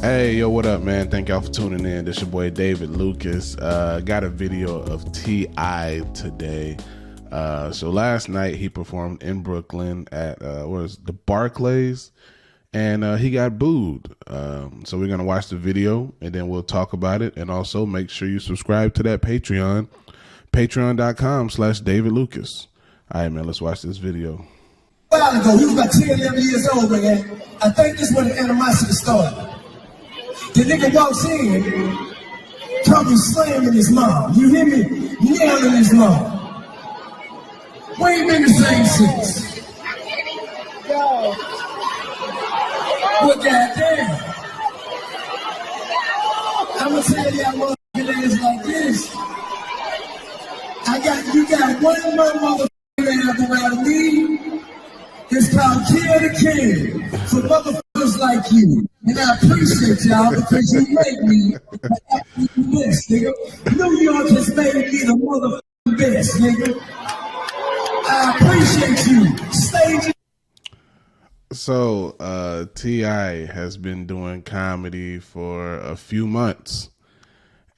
Hey, yo, what up, man? Thank y'all for tuning in. This your boy David Lucas. Got a video of T.I. today. So last night he performed in Brooklyn at the Barclays, and he got booed. So we're gonna watch the video and then we'll talk about it. And also make sure you subscribe to that Patreon, patreon.com/David Lucas. All right, man. Let's watch this video. A while ago, he was about 10, 11 years old, man. I think this is when the animosity started. The nigga walks in, talking slamming his mom. You hear me? Yelling his mom. We ain't been the same since. Yo. Well, goddamn. I'ma tell y'all motherfucking ass like this. You got one more motherfucking around me. It's called Kill the King for motherfuckers like you. And I appreciate y'all because you made me the best, nigga. New York has made me the motherfucking best, nigga. I appreciate you. Stage. So T.I. has been doing comedy for a few months.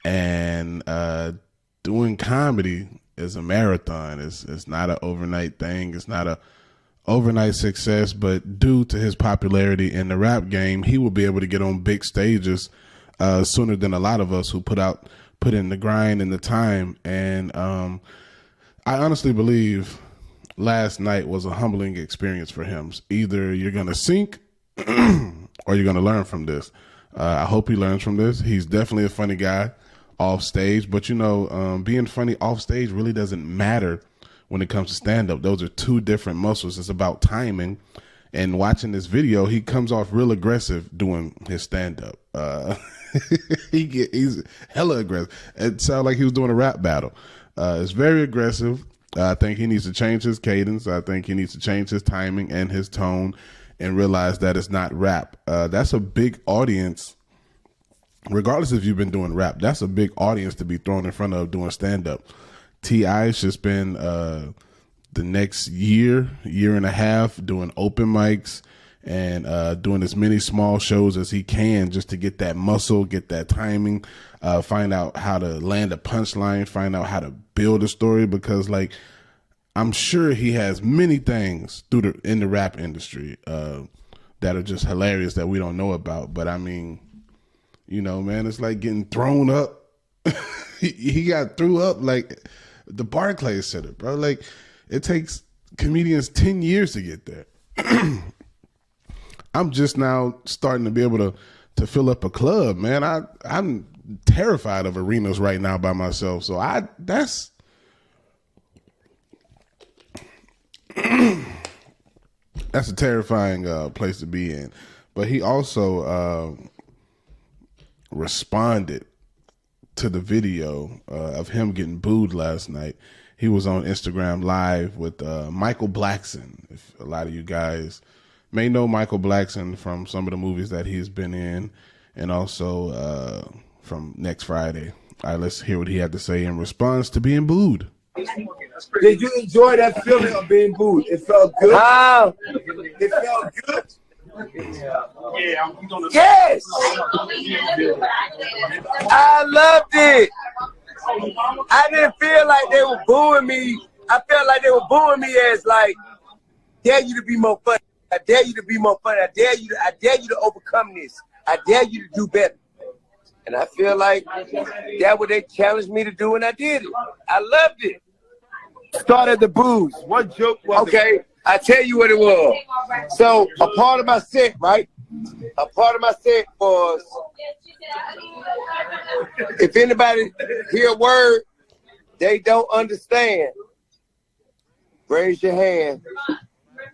And doing comedy is a marathon. It's not an overnight thing. It's not a overnight success, but due to his popularity in the rap game, he will be able to get on big stages sooner than a lot of us who put in the grind and the time. And I honestly believe last night was a humbling experience for him. Either you're going to sink or you're going to learn from this. I hope he learns from this. He's definitely a funny guy off stage, but being funny off stage really doesn't matter when it comes to stand-up. Those are two different muscles. It's about timing. And watching this video, he comes off real aggressive doing his stand-up. He's hella aggressive. It sounded like he was doing a rap battle. It's very aggressive. I think he needs to change his cadence. I think he needs to change his timing and his tone and realize that it's not rap. That's a big audience. Regardless if you've been doing rap, that's a big audience to be thrown in front of doing stand-up. T.I. should spend the next year and a half doing open mics and doing as many small shows as he can just to get that muscle, get that timing, find out how to land a punchline, find out how to build a story, because I'm sure he has many things in the rap industry that are just hilarious that we don't know about. But I mean, man, it's like getting thrown up. he got threw up like the Barclays Center, bro. It takes comedians 10 years to get there. I'm just now starting to be able to fill up a club, man. I'm terrified of arenas right now by myself. So that's a terrifying place to be in. But he also responded to the video of him getting booed last night. He was on Instagram Live with Michael Blackson. If a lot of you guys may know Michael Blackson from some of the movies that he's been in, and also from Next Friday. All right, let's hear what he had to say in response to being booed. Did you enjoy that feeling of being booed? It felt good? It felt good? Yes! I loved it. I didn't feel like they were booing me. I felt like they were booing me as dare you to be more funny. I dare you to be more funny. I dare you to overcome this. I dare you to do better. And I feel like that's what they challenged me to do, and I did it. I loved it. Start at the booze. What joke was it? I tell you what it was. So a part of my set, right? A part of my set was, if anybody hear a word they don't understand, raise your hand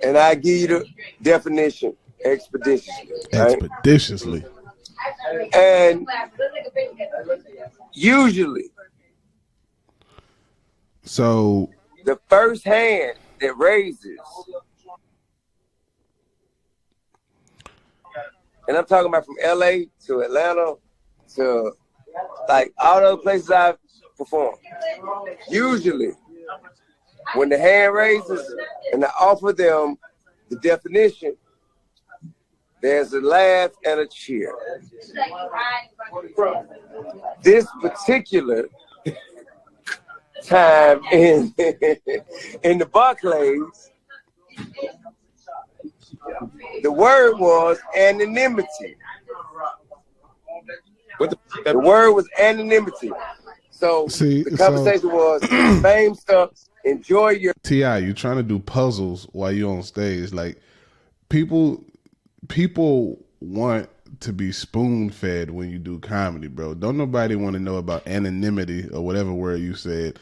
and I give you the definition expeditiously. Right? Expeditiously. And usually, so the first hand that raises, and I'm talking about from LA to Atlanta to all those places I've performed. Usually, when the hand raises and I offer them the definition, there's a laugh and a cheer. This particular time in in the Barclays, the word was anonymity. The word was anonymity. So the conversation was fame stuff. Enjoy your T.I., you're trying to do puzzles while you're on stage. Like people want to be spoon fed when you do comedy, bro. Don't nobody want to know about anonymity or whatever word you said.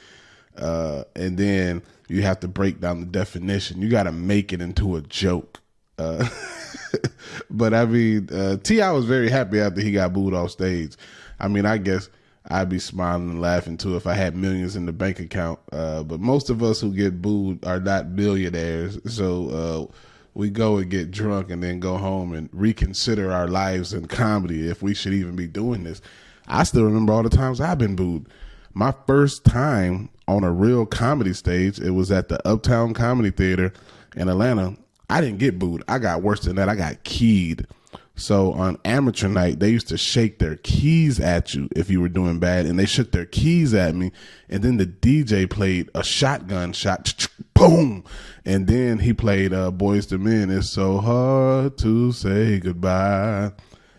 And then you have to break down the definition. You got to make it into a joke. But I mean, T.I. was very happy after he got booed off stage. I mean, I guess I'd be smiling and laughing too if I had millions in the bank account. But most of us who get booed are not billionaires. So we go and get drunk and then go home and reconsider our lives in comedy if we should even be doing this. I still remember all the times I've been booed. My first time on a real comedy stage, it was at the Uptown Comedy Theater in Atlanta. I didn't get booed. I got worse than that. I got keyed. So on amateur night, they used to shake their keys at you if you were doing bad, and they shook their keys at me. And then the DJ played a shotgun shot, boom. And then he played Boyz II Men, It's So Hard to Say Goodbye.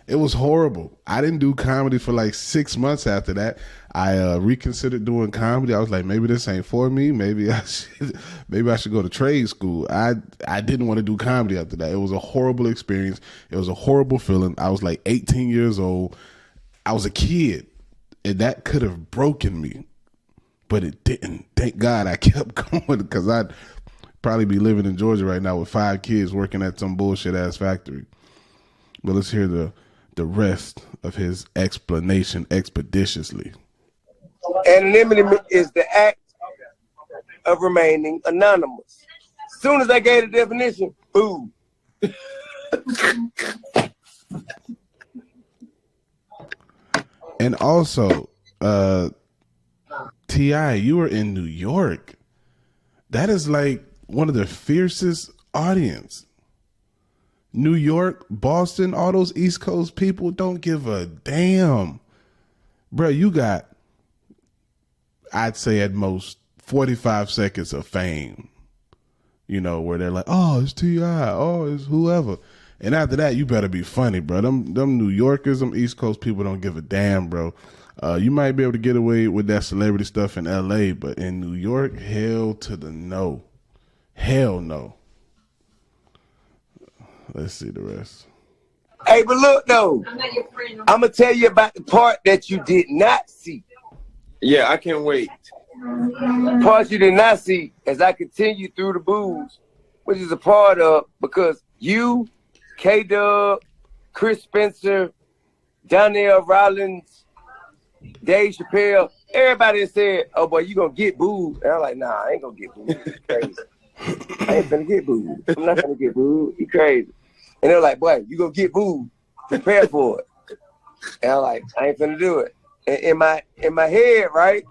It was horrible. I didn't do comedy for like 6 months after that. I reconsidered doing comedy. I was like, maybe this ain't for me. Maybe I should go to trade school. I didn't want to do comedy after that. It was a horrible experience. It was a horrible feeling. I was like 18 years old. I was a kid, and that could have broken me, but it didn't. Thank God I kept going, because I'd probably be living in Georgia right now with 5 kids working at some bullshit ass factory. But let's hear the rest of his explanation expeditiously. anonymity is the act of remaining anonymous. As soon as I gave the definition, boo. And also, T.I., you were in New York. That is like one of the fiercest audience. New York, Boston, all those East Coast people don't give a damn. Bro, you got, I'd say at most 45 seconds of fame. You know, where they're like, oh, it's T.I., oh, it's whoever. And after that, you better be funny, bro. Them New Yorkers, them East Coast people don't give a damn, bro. You might be able to get away with that celebrity stuff in L.A., but in New York, hell to the no. Hell no. Let's see the rest. Hey, but look, though. I'm going to tell you about the part that you did not see. Yeah, I can't wait. Part you did not see as I continue through the booze, which is a part of, because you, K-Dub, Chris Spencer, Donnell Rollins, Dave Chappelle, everybody said, oh, boy, you going to get booed. And I'm like, nah, I ain't going to get booed. You crazy. I ain't finna get booed. I'm not finna get booed. You crazy. And they're like, boy, you gonna get booed. Prepare for it. And I'm like, I ain't finna do it. And in my head, right,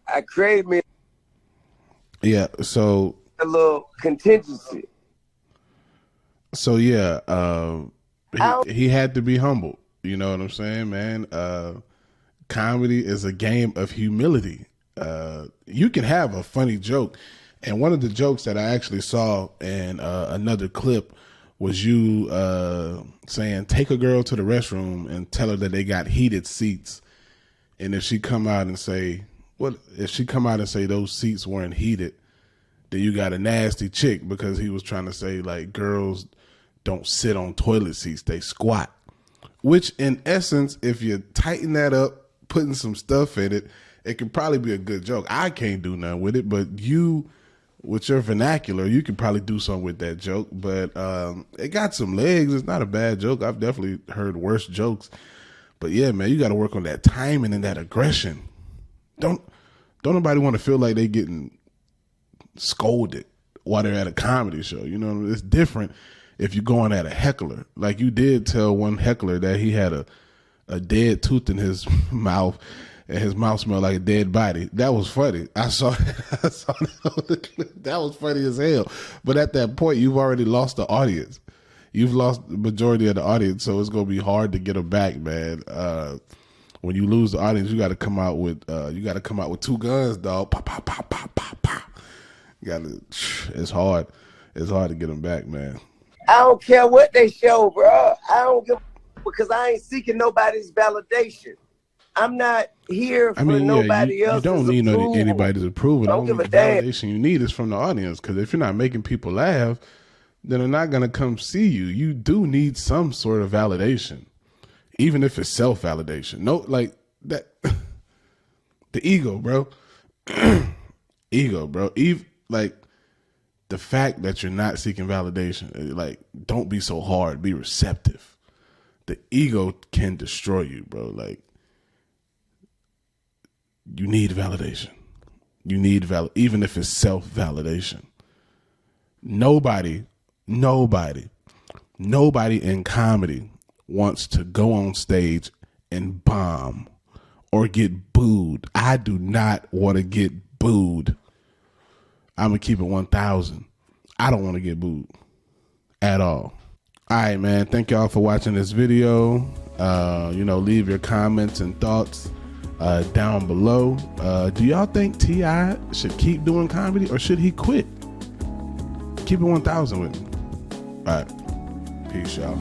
I created me a little contingency. So yeah, he had to be humble. You know what I'm saying, man? Comedy is a game of humility. You can have a funny joke. And one of the jokes that I actually saw in another clip was you saying, take a girl to the restroom and tell her that they got heated seats. And if she come out and say those seats weren't heated, then you got a nasty chick, because he was trying to say like girls don't sit on toilet seats, they squat. Which in essence, if you tighten that up, putting some stuff in it, it could probably be a good joke. I can't do nothing with it, but you, with your vernacular, you could probably do something with that joke. But it got some legs. It's not a bad joke. I've definitely heard worse jokes. But yeah, man, you got to work on that timing and that aggression. Don't nobody want to feel like they getting scolded while they're at a comedy show. You know, it's different if you're going at a heckler. Like you did tell one heckler that he had a dead tooth in his mouth, and his mouth smelled like a dead body. That was funny. I saw that. That was funny as hell. But at that point, you've already lost the audience. you've lost the majority of the audience, so it's gonna be hard to get them back, man. When you lose the audience, you got to come out with 2 guns, dog. Pop, pop, pop, pop, pop, pop. You got to. It's hard. It's hard to get them back, man. I don't care what they show, bro. I don't give because I ain't seeking nobody's validation. I'm not here for nobody else's You don't need approval. anybody's approval. Don't The give only a damn. validation you need is from the audience. Because if you're not making people laugh, then they're not gonna come see you. You do need some sort of validation, even if it's self-validation. No, like that. The ego, bro. Ego, bro. Like the fact that you're not seeking validation. Like, don't be so hard. Be receptive. The ego can destroy you, bro. Like, you need validation. You need even if it's self-validation. Nobody in comedy wants to go on stage and bomb or get booed. I do not want to get booed. I'm going to keep it 1,000. I don't want to get booed at all. All right, man. Thank y'all for watching this video. Leave your comments and thoughts down below. Do y'all think T.I. should keep doing comedy or should he quit? Keep it 1,000 with me. All right. Peace, y'all.